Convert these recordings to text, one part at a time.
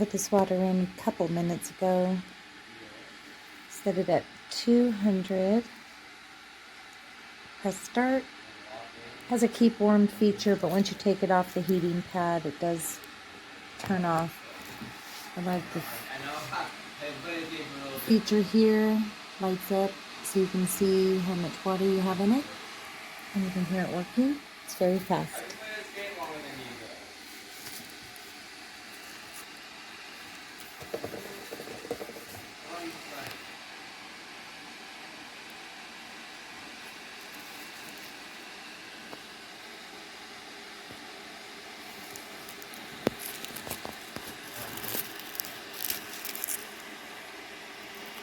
put this water in a couple minutes ago. Set it at 200. Press start. Has a keep warm feature, but once you take it off the heating pad, it does turn off. I like the feature here, lights up so you can see how much water you have in it, and you can hear it working. It's very fast.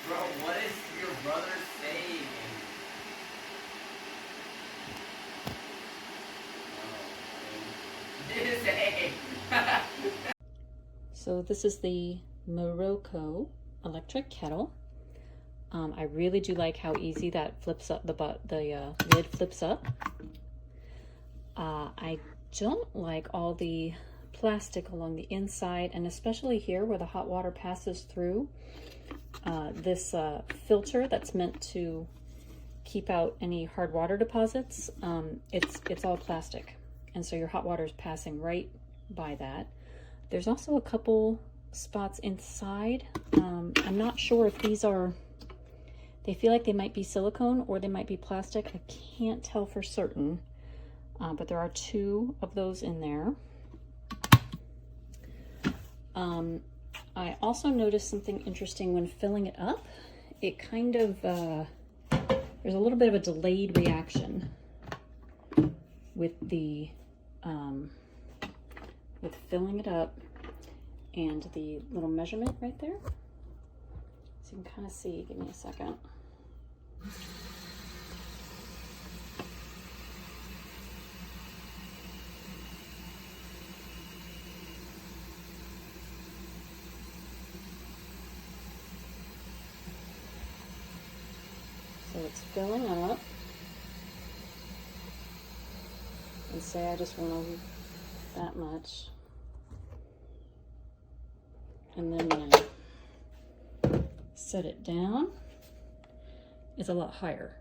Bro, what is your brother saying? So this is the Morocco electric kettle. I really do like how easy that flips up, the lid flips up. I don't like all the plastic along the inside, and especially here where the hot water passes through. This filter that's meant to keep out any hard water deposits, it's all plastic, and so your hot water is passing right by that. There's also a couple spots inside. I'm not sure if these are, they feel like they might be silicone or they might be plastic. I can't tell for certain, but there are two of those in there. I also noticed something interesting when filling it up. It kind of, there's a little bit of a delayed reaction with the, with filling it up and the little measurement right there. So you can kind of see, give me a second. So it's filling up, and say I just want that much, and then when I set it down, it's a lot higher.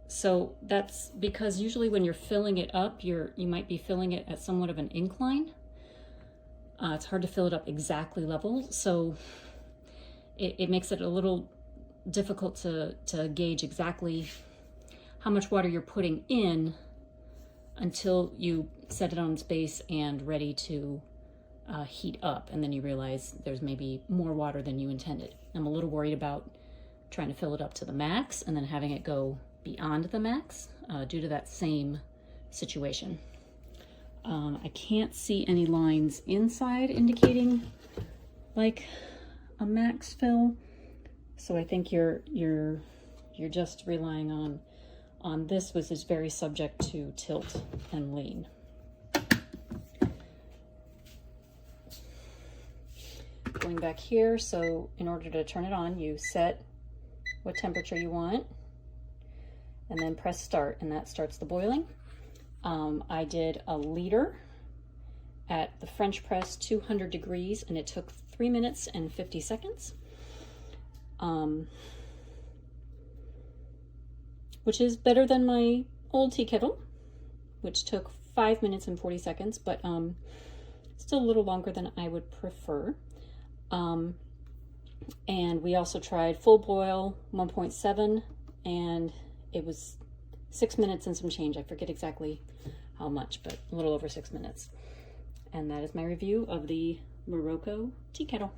So that's because usually when you're filling it up, you might be filling it at somewhat of an incline. It's hard to fill it up exactly level, so it makes it a little difficult to gauge exactly how much water you're putting in until you set it on its base and ready to heat up, and then you realize there's maybe more water than you intended. I'm a little worried about trying to fill it up to the max and then having it go beyond the max due to that same situation. I can't see any lines inside indicating like a max fill. So I think you're just relying on this, which is very subject to tilt and lean. Going back here, so in order to turn it on, you set what temperature you want and then press start, and that starts the boiling. I did a liter at the French press 200 degrees, and it took 3 minutes and 50 seconds. Which is better than my old tea kettle, which took 5 minutes and 40 seconds, but still a little longer than I would prefer. And we also tried full boil 1.7, and it was 6 minutes and some change. I forget exactly how much, but a little over 6 minutes. And that is my review of the Morocco tea kettle.